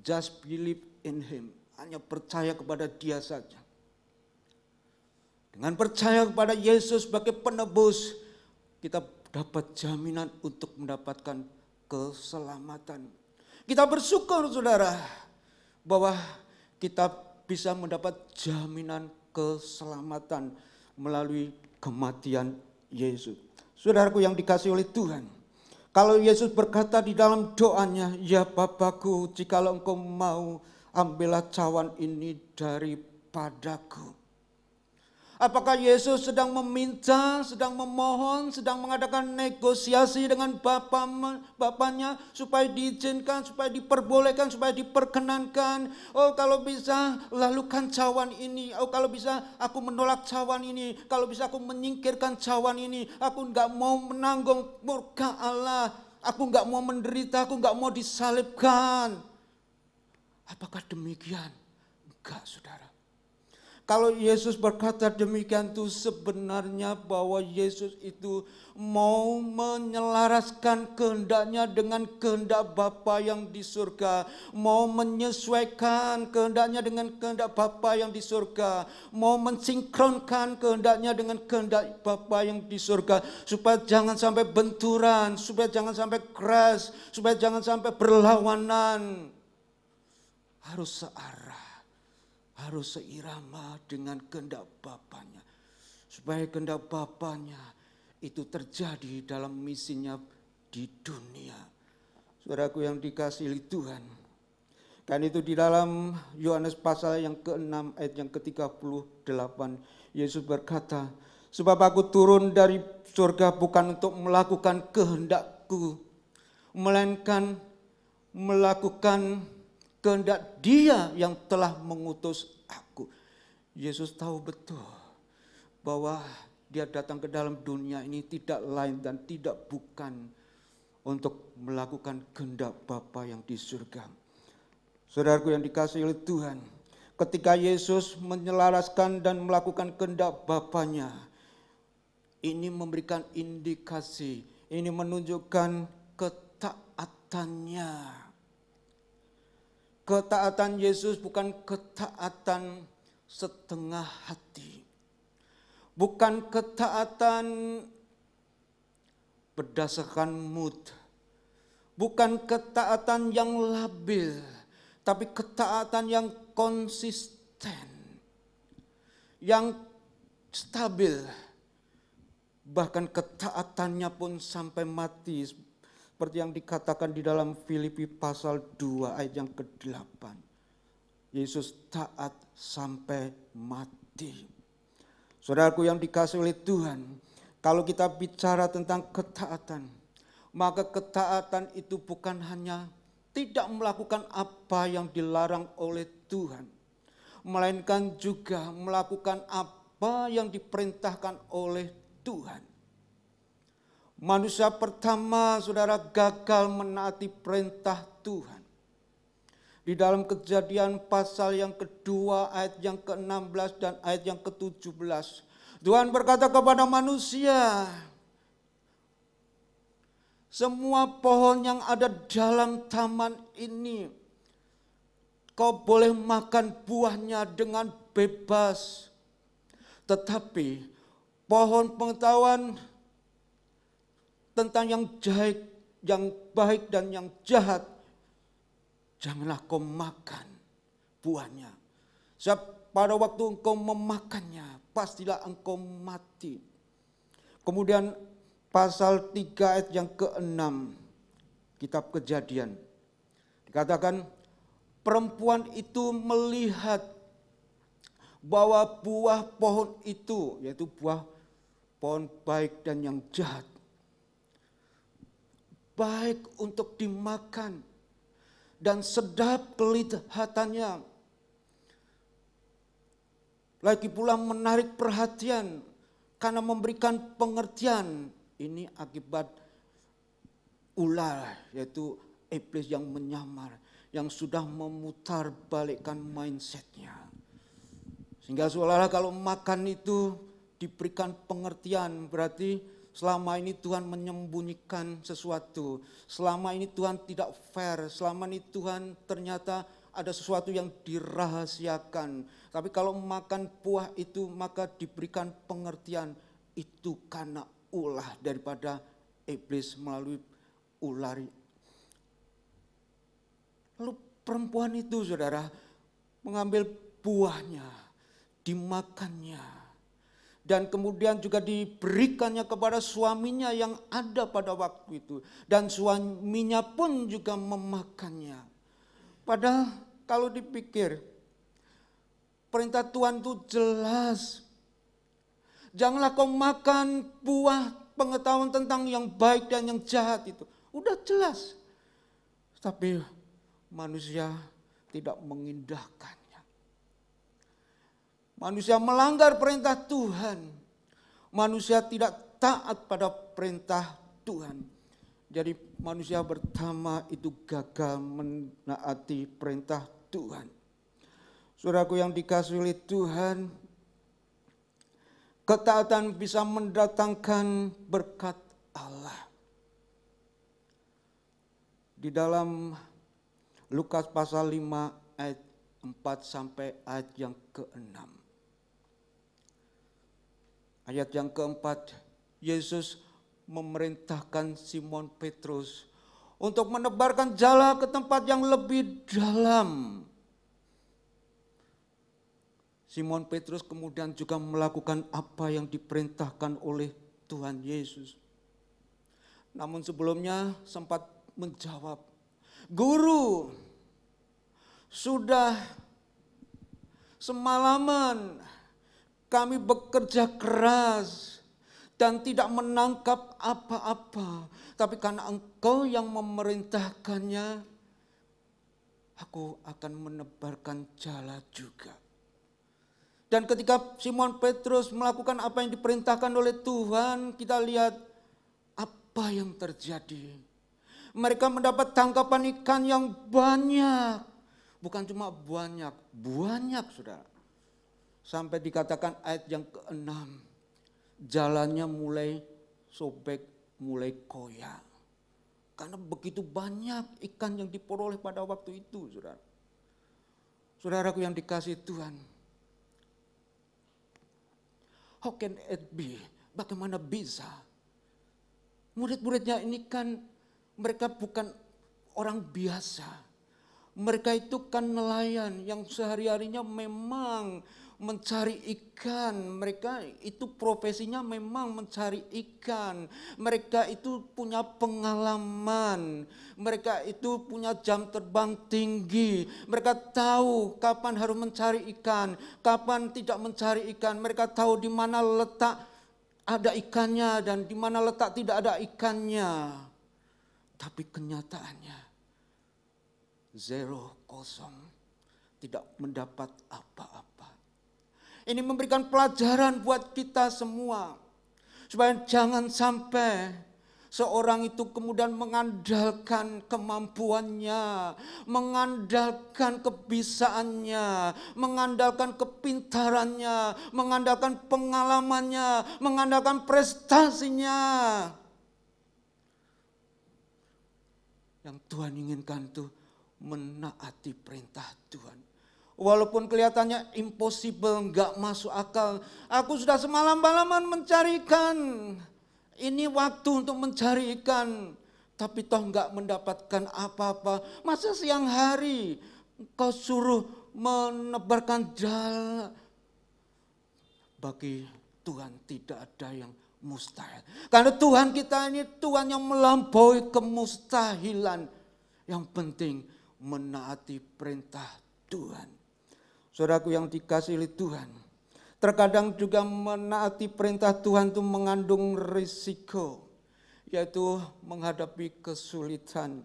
Speaker 2: Just believe in Him. Hanya percaya kepada Dia saja. Dengan percaya kepada Yesus sebagai penebus, kita dapat jaminan untuk mendapatkan keselamatan. Kita bersyukur saudara, bahwa kita bisa mendapat jaminan keselamatan melalui kematian Yesus. Saudaraku yang dikasihi oleh Tuhan, kalau Yesus berkata di dalam doanya, "Ya Bapakku, jikalau Engkau mau, ambillah cawan ini daripadaku." Apakah Yesus sedang meminta, sedang memohon, sedang mengadakan negosiasi dengan Bapaknya supaya diizinkan, supaya diperbolehkan, supaya diperkenankan? Oh kalau bisa lalukan cawan ini, oh kalau bisa aku menolak cawan ini, kalau bisa aku menyingkirkan cawan ini, aku enggak mau menanggung murka Allah, aku enggak mau menderita, aku enggak mau disalibkan. Apakah demikian? Enggak saudara. Kalau Yesus berkata demikian itu sebenarnya bahwa Yesus itu mau menyelaraskan kehendaknya dengan kehendak Bapa yang di surga. Mau menyesuaikan kehendaknya dengan kehendak Bapa yang di surga. Mau mensinkronkan kehendaknya dengan kehendak Bapa yang di surga. Supaya jangan sampai benturan, supaya jangan sampai keras, supaya jangan sampai berlawanan. Harus searah. Harus seirama dengan kehendak Bapanya. Supaya kehendak Bapanya itu terjadi dalam misinya di dunia. Saudaraku yang dikasihi Tuhan. Kan itu di dalam Yohanes pasal yang ke-6 ayat yang ke-38. Yesus berkata, "Sebab aku turun dari surga bukan untuk melakukan kehendakku, melainkan melakukan kehendak Dia yang telah mengutus aku." Yesus tahu betul bahwa Dia datang ke dalam dunia ini tidak lain dan tidak bukan untuk melakukan kehendak Bapa yang di surga. Saudaraku yang dikasihi oleh Tuhan, ketika Yesus menyelaraskan dan melakukan kehendak Bapanya, ini memberikan indikasi, ini menunjukkan ketaatannya. Ketaatan Yesus bukan ketaatan setengah hati. Bukan ketaatan berdasarkan mood. Bukan ketaatan yang labil. Tapi ketaatan yang konsisten. Yang stabil. Bahkan ketaatannya pun sampai mati. Seperti yang dikatakan di dalam Filipi pasal 2 ayat yang ke-8. Yesus taat sampai mati. Saudaraku yang dikasihi oleh Tuhan, kalau kita bicara tentang ketaatan, maka ketaatan itu bukan hanya tidak melakukan apa yang dilarang oleh Tuhan, melainkan juga melakukan apa yang diperintahkan oleh Tuhan. Manusia pertama, saudara, gagal menaati perintah Tuhan. Di dalam Kejadian pasal yang kedua ayat yang ke-16 dan ayat yang ke-17. Tuhan berkata kepada manusia, "Semua pohon yang ada dalam taman ini, kau boleh makan buahnya dengan bebas. Tetapi pohon pengetahuan tentang yang baik dan yang jahat, janganlah kau makan buahnya. Sebab pada waktu engkau memakannya, pastilah engkau mati." Kemudian pasal 3 ayat yang ke-6, kitab Kejadian. Dikatakan, perempuan itu melihat bahwa buah pohon itu, yaitu buah pohon baik dan yang jahat, baik untuk dimakan dan sedap kelihatannya. Lagi pula menarik perhatian karena memberikan pengertian. Ini akibat ular, yaitu iblis yang menyamar, yang sudah memutar balikkan mindsetnya. Sehingga seolah-olah kalau makan itu diberikan pengertian, berarti selama ini Tuhan menyembunyikan sesuatu. Selama ini Tuhan tidak fair, selama ini Tuhan ternyata ada sesuatu yang dirahasiakan. Tapi kalau makan buah itu maka diberikan pengertian, itu karena ulah daripada iblis melalui ular. Lalu perempuan itu, saudara, mengambil buahnya, dimakannya, dan kemudian juga diberikannya kepada suaminya yang ada pada waktu itu, dan suaminya pun juga memakannya. Padahal kalau dipikir, perintah Tuhan itu jelas. Janganlah kau makan buah pengetahuan tentang yang baik dan yang jahat itu. Udah jelas. Tapi manusia tidak mengindahkannya. Manusia melanggar perintah Tuhan. Manusia tidak taat pada perintah Tuhan. Jadi manusia pertama itu gagal menaati perintah Tuhan. Saudaraku yang dikasihi oleh Tuhan, ketaatan bisa mendatangkan berkat Allah. Di dalam Lukas pasal 5 ayat 4 sampai ayat yang ke-6. Ayat yang keempat, Yesus memerintahkan Simon Petrus untuk menebarkan jala ke tempat yang lebih dalam. Simon Petrus kemudian juga melakukan apa yang diperintahkan oleh Tuhan Yesus. Namun sebelumnya sempat menjawab, "Guru, sudah semalaman kami bekerja keras dan tidak menangkap apa-apa. Tapi karena Engkau yang memerintahkannya, aku akan menebarkan jala juga." Dan ketika Simon Petrus melakukan apa yang diperintahkan oleh Tuhan, kita lihat apa yang terjadi. Mereka mendapat tangkapan ikan yang banyak. Bukan cuma banyak, banyak saudara. Sampai dikatakan ayat yang ke-6, jalannya mulai sobek, mulai koyak. Karena begitu banyak ikan yang diperoleh pada waktu itu, saudara. Saudaraku yang dikasihi Tuhan, how can it be? Bagaimana bisa? Murid-muridnya ini kan mereka bukan orang biasa. Mereka itu kan nelayan yang sehari-harinya memang mencari ikan. Mereka itu profesinya memang mencari ikan. Mereka itu punya pengalaman. Mereka itu punya jam terbang tinggi. Mereka tahu kapan harus mencari ikan, kapan tidak mencari ikan. Mereka tahu di mana letak ada ikannya dan di mana letak tidak ada ikannya. Tapi kenyataannya zero, kosong, tidak mendapat apa-apa. Ini memberikan pelajaran buat kita semua, supaya jangan sampai seorang itu kemudian mengandalkan kemampuannya, mengandalkan kebisaannya, mengandalkan kepintarannya, mengandalkan pengalamannya, mengandalkan prestasinya. Yang Tuhan inginkan tuh menaati perintah Tuhan. Walaupun kelihatannya impossible, enggak masuk akal. Aku sudah semalam-malaman mencari ikan. Ini waktu untuk mencari ikan. Tapi toh enggak mendapatkan apa-apa. Masa siang hari kau suruh menebarkan jala? Bagi Tuhan tidak ada yang mustahil. Karena Tuhan kita ini Tuhan yang melampaui kemustahilan. Yang penting menaati perintah Tuhan. Saudaraku yang dikasihi oleh Tuhan, terkadang juga menaati perintah Tuhan itu mengandung risiko, yaitu menghadapi kesulitan.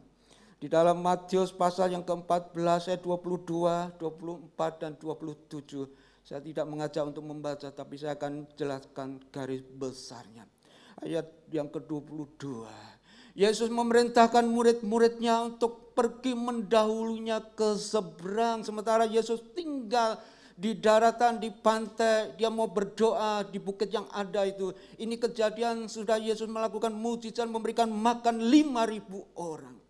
Speaker 2: Di dalam Matius pasal yang ke-14 ayat 22, 24 dan 27. Saya tidak mengajak untuk membaca, tapi saya akan jelaskan garis besarnya. Ayat yang ke-22. Yesus memerintahkan murid-muridnya untuk pergi mendahulunya ke seberang. Sementara Yesus tinggal di daratan, di pantai, dia mau berdoa di bukit yang ada itu. Ini kejadian sudah Yesus melakukan mujizat, memberikan makan 5.000 orang.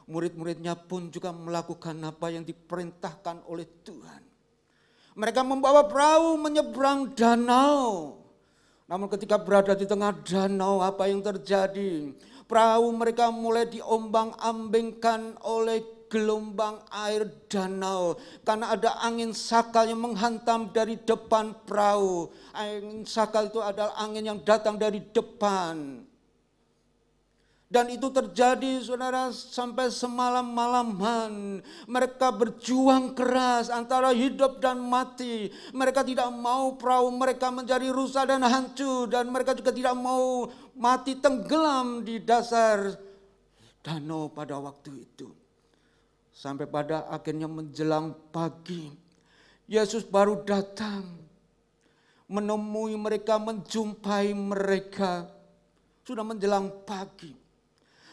Speaker 2: Murid-muridnya pun juga melakukan apa yang diperintahkan oleh Tuhan. Mereka membawa perahu menyeberang danau. Namun ketika berada di tengah danau, apa yang terjadi? Perahu mereka mulai diombang-ambingkan oleh gelombang air danau. Karena ada angin sakal yang menghantam dari depan perahu. Angin sakal itu adalah angin yang datang dari depan. Dan itu terjadi, saudara, sampai semalam-malaman. Mereka berjuang keras antara hidup dan mati. Mereka tidak mau perahu mereka menjadi rusak dan hancur. Dan mereka juga tidak mau mati tenggelam di dasar danau pada waktu itu. Sampai pada akhirnya menjelang pagi, Yesus baru datang menemui mereka, menjumpai mereka. Sudah menjelang pagi.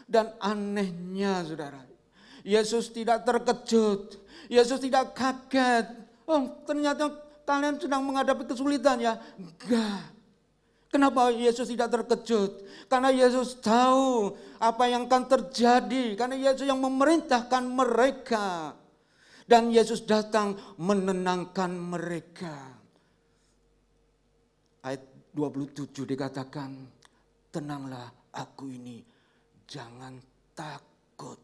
Speaker 2: Dan anehnya, saudara, Yesus tidak terkejut, Yesus tidak kaget. Oh, ternyata kalian sedang menghadapi kesulitan ya? Enggak. Kenapa Yesus tidak terkejut? Karena Yesus tahu apa yang akan terjadi. Karena Yesus yang memerintahkan mereka. Dan Yesus datang menenangkan mereka. Ayat 27 dikatakan, tenanglah, aku ini, jangan takut.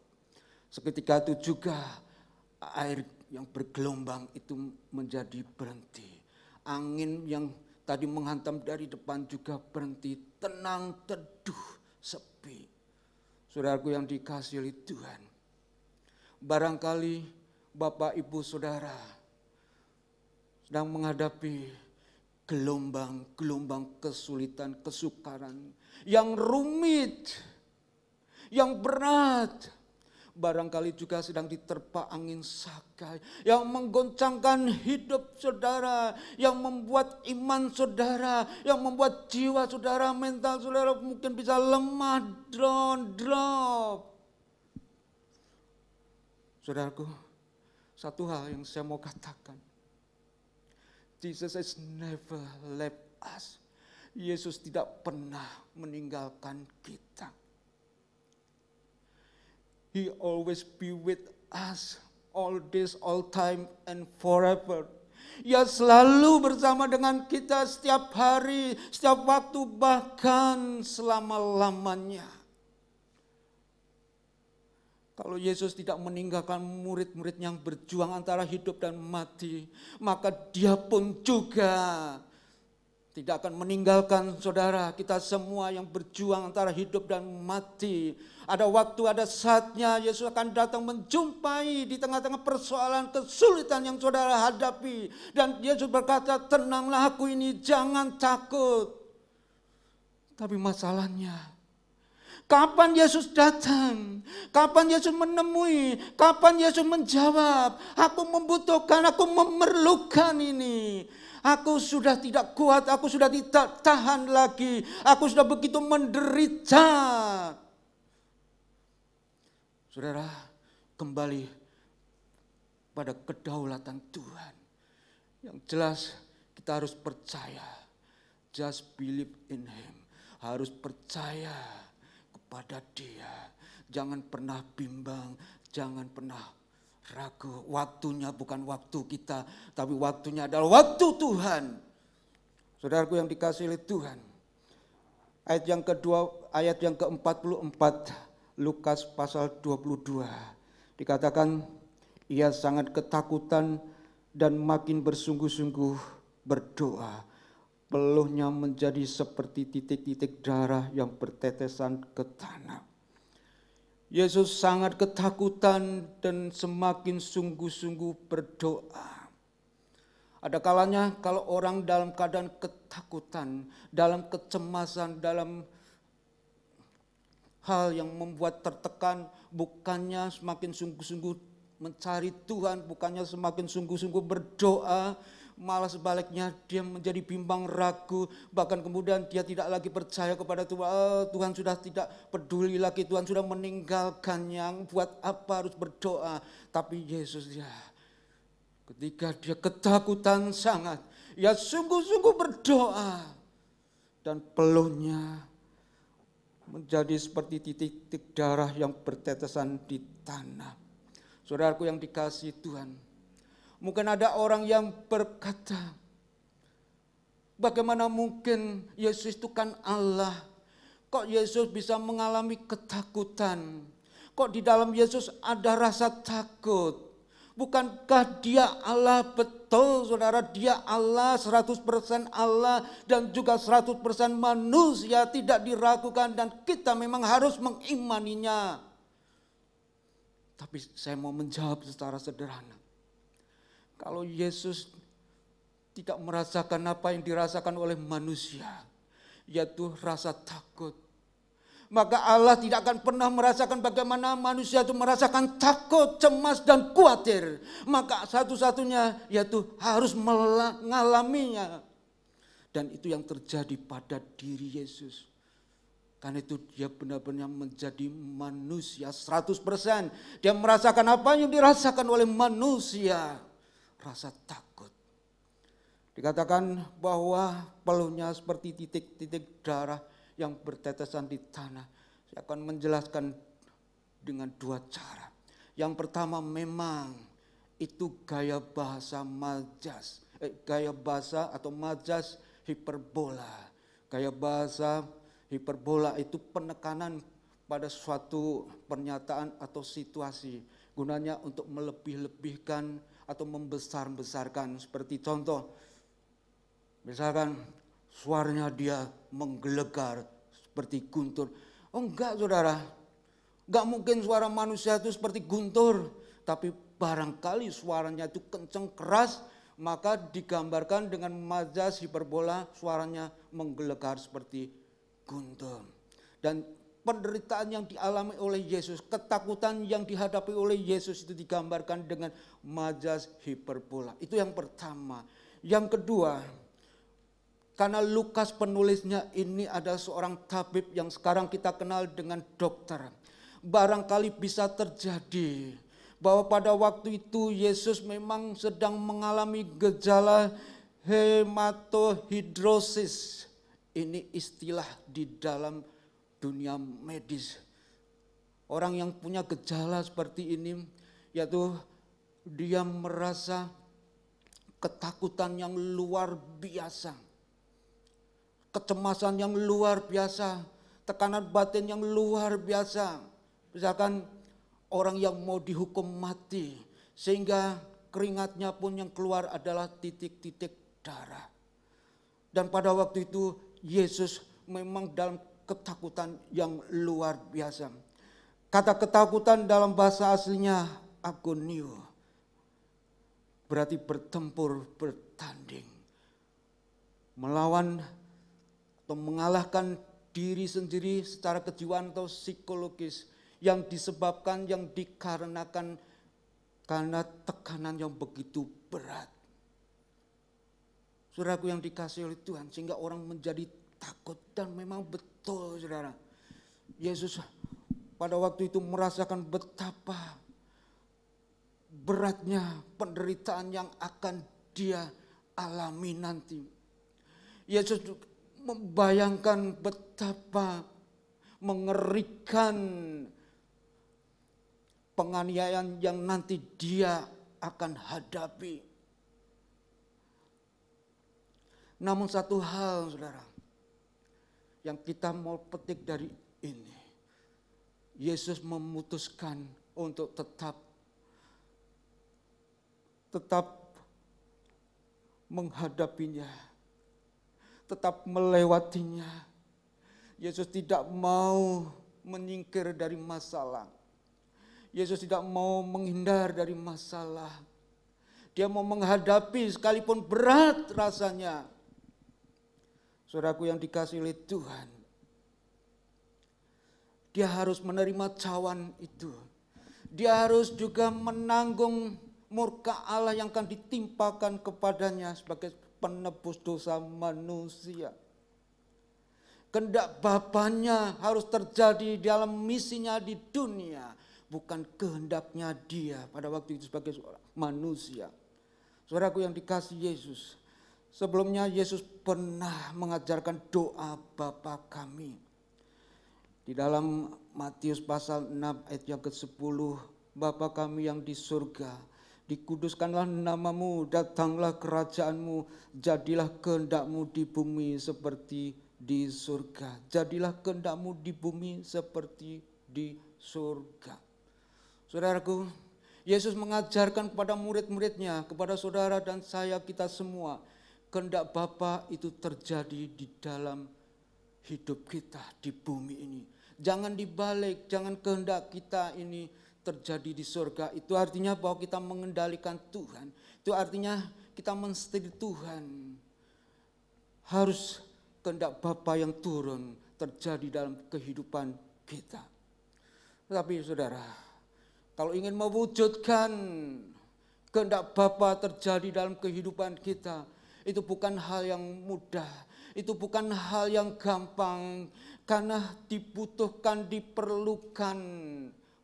Speaker 2: Seketika itu juga air yang bergelombang itu menjadi berhenti. Angin yang tadi menghantam dari depan juga berhenti. Tenang, teduh, sepi. Saudaraku yang dikasihi oleh Tuhan. Barangkali Bapak, Ibu, Saudara sedang menghadapi gelombang kesulitan, kesukaran yang rumit, yang berat. Barangkali juga sedang diterpa angin sakal yang menggoncangkan hidup saudara, yang membuat iman saudara, yang membuat jiwa saudara, mental saudara mungkin bisa lemah, drop. Saudaraku, satu hal yang saya mau katakan, Jesus has never left us. Yesus tidak pernah meninggalkan kita. He always be with us, all days, all time, and forever. Ia selalu bersama dengan kita setiap hari, setiap waktu, bahkan selama-lamanya. Kalau Yesus tidak meninggalkan murid-murid yang berjuang antara hidup dan mati, maka dia pun juga tidak akan meninggalkan saudara, kita semua yang berjuang antara hidup dan mati. Ada waktu, ada saatnya Yesus akan datang menjumpai di tengah-tengah persoalan kesulitan yang saudara hadapi. Dan Yesus berkata, tenanglah, aku ini, jangan takut. Tapi masalahnya, kapan Yesus datang? Kapan Yesus menemui? Kapan Yesus menjawab? Aku membutuhkan, aku memerlukan ini. Aku sudah tidak kuat, aku sudah tidak tahan lagi. Aku sudah begitu menderita. Saudara, kembali pada kedaulatan Tuhan. Yang jelas kita harus percaya. Just believe in Him. Harus percaya kepada Dia. Jangan pernah bimbang, jangan pernah ragu. Waktunya bukan waktu kita, tapi waktunya adalah waktu Tuhan. Saudaraku yang dikasihi oleh Tuhan. Ayat yang kedua, ayat yang ke-44, Lukas pasal 22. Dikatakan, ia sangat ketakutan dan makin bersungguh-sungguh berdoa. Peluhnya menjadi seperti titik-titik darah yang bertetesan ke tanah. Yesus sangat ketakutan dan semakin sungguh-sungguh berdoa. Ada kalanya kalau orang dalam keadaan ketakutan, dalam kecemasan, dalam hal yang membuat tertekan, bukannya semakin sungguh-sungguh mencari Tuhan, bukannya semakin sungguh-sungguh berdoa, malah sebaliknya dia menjadi bimbang ragu, bahkan kemudian dia tidak lagi percaya kepada Tuhan. Tuhan sudah tidak peduli lagi, Tuhan sudah meninggalkannya, buat apa harus berdoa. Tapi Yesus ya, ketika dia ketakutan sangat, ya sungguh-sungguh berdoa, dan peluhnya menjadi seperti titik-titik darah yang bertetesan di tanah. Saudaraku yang dikasihi Tuhan, mungkin ada orang yang berkata, bagaimana mungkin Yesus itu kan Allah? Kok Yesus bisa mengalami ketakutan? Kok di dalam Yesus ada rasa takut? Bukankah dia Allah? Betul saudara, dia Allah, 100% Allah dan juga 100% manusia, tidak diragukan, dan kita memang harus mengimaninya. Tapi saya mau menjawab secara sederhana. Kalau Yesus tidak merasakan apa yang dirasakan oleh manusia, yaitu rasa takut, maka Allah tidak akan pernah merasakan bagaimana manusia itu merasakan takut, cemas, dan khawatir. Maka satu-satunya yaitu harus mengalaminya. Dan itu yang terjadi pada diri Yesus. Karena itu dia benar-benar menjadi manusia 100%. Dia merasakan apa yang dirasakan oleh manusia. Rasa takut. Dikatakan bahwa peluhnya seperti titik-titik darah yang bertetesan di tanah. Saya akan menjelaskan dengan dua cara. Yang pertama memang itu gaya bahasa majas. Gaya bahasa atau majas hiperbola. Gaya bahasa hiperbola itu penekanan pada suatu pernyataan atau situasi. Gunanya untuk melebih-lebihkan atau membesar-besarkan. Seperti contoh, misalkan suaranya dia menggelegar seperti guntur. Oh enggak saudara, enggak mungkin suara manusia itu seperti guntur. Tapi barangkali suaranya itu kencang keras, maka digambarkan dengan majas hiperbola, suaranya menggelegar seperti guntur. Dan penderitaan yang dialami oleh Yesus, ketakutan yang dihadapi oleh Yesus itu digambarkan dengan majas hiperbola. Itu yang pertama. Yang kedua, karena Lukas penulisnya ini adalah seorang tabib yang sekarang kita kenal dengan dokter. Barangkali bisa terjadi bahwa pada waktu itu Yesus memang sedang mengalami gejala hematohidrosis. Ini istilah di dalam dunia medis. Orang yang punya gejala seperti ini, yaitu dia merasa ketakutan yang luar biasa, kecemasan yang luar biasa, tekanan batin yang luar biasa. Misalkan orang yang mau dihukum mati, sehingga keringatnya pun yang keluar adalah titik-titik darah. Dan pada waktu itu Yesus memang dalam ketakutan yang luar biasa. Kata ketakutan dalam bahasa aslinya agonio, berarti bertempur, bertanding, melawan atau mengalahkan diri sendiri secara kejiwaan atau psikologis yang disebabkan, yang dikarenakan karena tekanan yang begitu berat. Saudaraku yang dikasihi oleh Tuhan, sehingga orang menjadi takut. Dan memang betul saudara, Yesus pada waktu itu merasakan betapa beratnya penderitaan yang akan dia alami nanti. Yesus membayangkan betapa mengerikan penganiayaan yang nanti dia akan hadapi. Namun satu hal saudara, yang kita mau petik dari ini, Yesus memutuskan untuk tetap menghadapinya, tetap melewatinya. Yesus tidak mau menyingkir dari masalah. Yesus tidak mau menghindar dari masalah. Dia mau menghadapi sekalipun berat rasanya. Saudaraku yang dikasihi oleh Tuhan, dia harus menerima cawan itu. Dia harus juga menanggung murka Allah yang akan ditimpakan kepadanya sebagai penebus dosa manusia. Kehendak Bapanya harus terjadi dalam misinya di dunia, bukan kehendaknya dia pada waktu itu sebagai seorang manusia. Saudaraku yang dikasihi Yesus, sebelumnya Yesus pernah mengajarkan doa Bapa kami. Di dalam Matius pasal 6 ayat yang ke-10, Bapa kami yang di surga, dikuduskanlah namamu, datanglah kerajaanmu, jadilah kehendakmu di bumi seperti di surga. Jadilah kehendakmu di bumi seperti di surga. Saudaraku, Yesus mengajarkan kepada murid-muridnya, kepada saudara dan saya, kita semua, kehendak Bapa itu terjadi di dalam hidup kita di bumi ini. Jangan dibalik, jangan kehendak kita ini terjadi di surga. Itu artinya bahwa kita mengendalikan Tuhan. Itu artinya kita mensetir Tuhan. Harus kehendak Bapa yang turun terjadi dalam kehidupan kita. Tetapi saudara, kalau ingin mewujudkan kehendak Bapa terjadi dalam kehidupan kita, itu bukan hal yang mudah, itu bukan hal yang gampang, karena diperlukan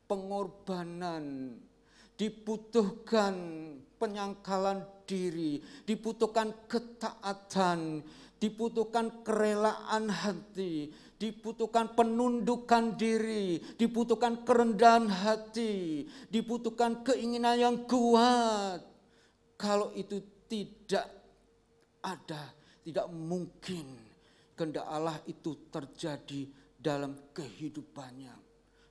Speaker 2: pengorbanan, dibutuhkan penyangkalan diri, dibutuhkan ketaatan, dibutuhkan kerelaan hati, dibutuhkan penundukan diri, dibutuhkan kerendahan hati, dibutuhkan keinginan yang kuat. Kalau itu tidak ada, tidak mungkin kehendak Allah itu terjadi dalam kehidupannya.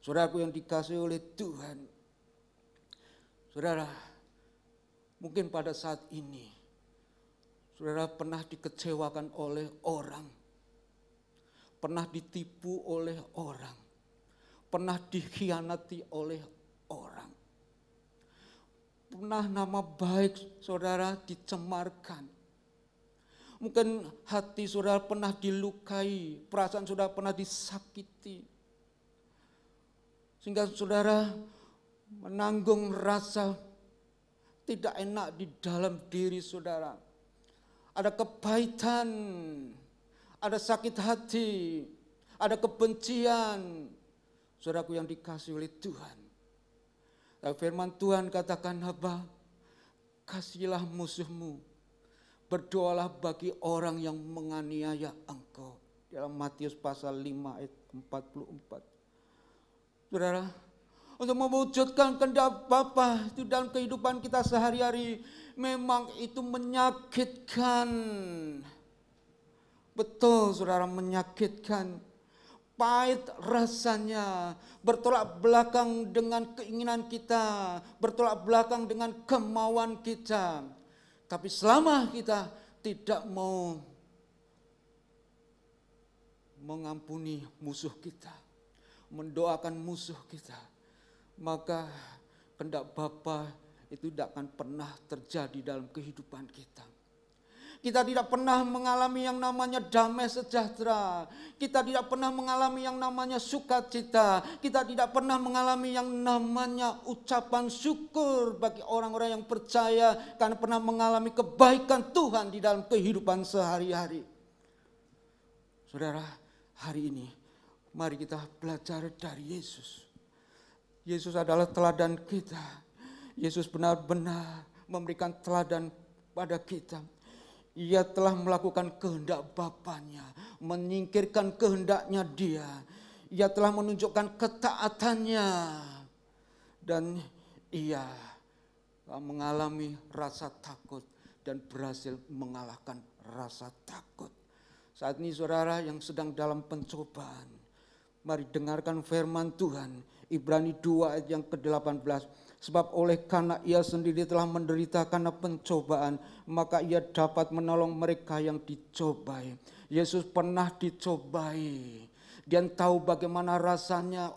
Speaker 2: Saudaraku yang dikasihi oleh Tuhan, saudara, mungkin pada saat ini saudara pernah dikecewakan oleh orang, pernah ditipu oleh orang, pernah dikhianati oleh orang. Pernah nama baik saudara dicemarkan. Mungkin hati saudara pernah dilukai, perasaan saudara pernah disakiti. Sehingga saudara menanggung rasa tidak enak di dalam diri saudara. Ada kepahitan, ada sakit hati, ada kebencian. Saudaraku yang dikasihi oleh Tuhan. Firman Tuhan katakan apa? Kasihilah musuhmu, berdoalah bagi orang yang menganiaya engkau. Dalam Matius pasal 5 ayat 44. Saudara, untuk mewujudkan kehendak Bapa itu dalam kehidupan kita sehari-hari, memang itu menyakitkan. Betul saudara, menyakitkan. Pahit rasanya, bertolak belakang dengan keinginan kita, bertolak belakang dengan kemauan kita. Tapi selama kita tidak mau mengampuni musuh kita, mendoakan musuh kita, maka kehendak Bapa itu tidak akan pernah terjadi dalam kehidupan kita. Kita tidak pernah mengalami yang namanya damai sejahtera. Kita tidak pernah mengalami yang namanya sukacita. Kita tidak pernah mengalami yang namanya ucapan syukur bagi orang-orang yang percaya karena pernah mengalami kebaikan Tuhan di dalam kehidupan sehari-hari. Saudara, hari ini mari kita belajar dari Yesus. Yesus adalah teladan kita. Yesus benar-benar memberikan teladan pada kita. Ia telah melakukan kehendak Bapanya, menyingkirkan kehendaknya dia. Ia telah menunjukkan ketaatannya. Dan ia mengalami rasa takut dan berhasil mengalahkan rasa takut. Saat ini saudara yang sedang dalam pencobaan, mari dengarkan firman Tuhan. Ibrani 2 ayat yang ke-18. Sebab oleh karena ia sendiri telah menderita karena pencobaan, maka ia dapat menolong mereka yang dicobai. Yesus pernah dicobai. Dia tahu bagaimana rasanya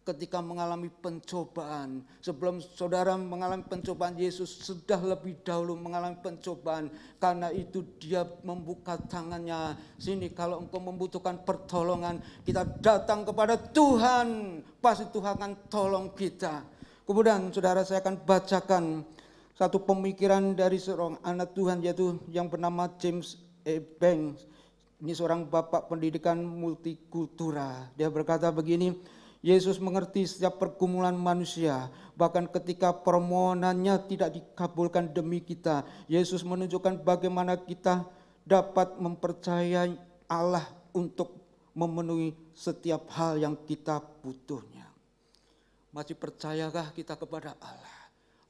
Speaker 2: ketika mengalami pencobaan. Sebelum saudara mengalami pencobaan, Yesus sudah lebih dahulu mengalami pencobaan. Karena itu dia membuka tangannya. Sini kalau engkau membutuhkan pertolongan, kita datang kepada Tuhan. Pasti Tuhan akan tolong kita. Kemudian saudara, saya akan bacakan satu pemikiran dari seorang anak Tuhan, yaitu yang bernama James E. Banks. Ini seorang bapak pendidikan multikultura. Dia berkata begini, Yesus mengerti setiap pergumulan manusia, bahkan ketika permohonannya tidak dikabulkan demi kita. Yesus menunjukkan bagaimana kita dapat mempercayai Allah untuk memenuhi setiap hal yang kita butuhnya. Masih percayakah kita kepada Allah?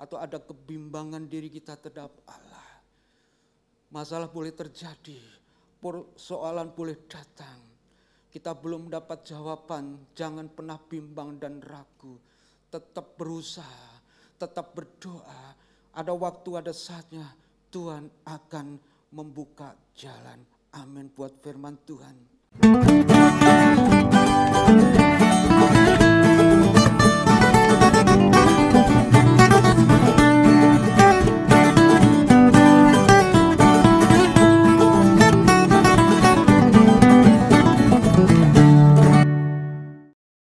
Speaker 2: Atau ada kebimbangan diri kita terhadap Allah? Masalah boleh terjadi, persoalan boleh datang. Kita belum dapat jawaban, jangan pernah bimbang dan ragu. Tetap berusaha, tetap berdoa. Ada waktu, ada saatnya Tuhan akan membuka jalan. Amin buat firman Tuhan.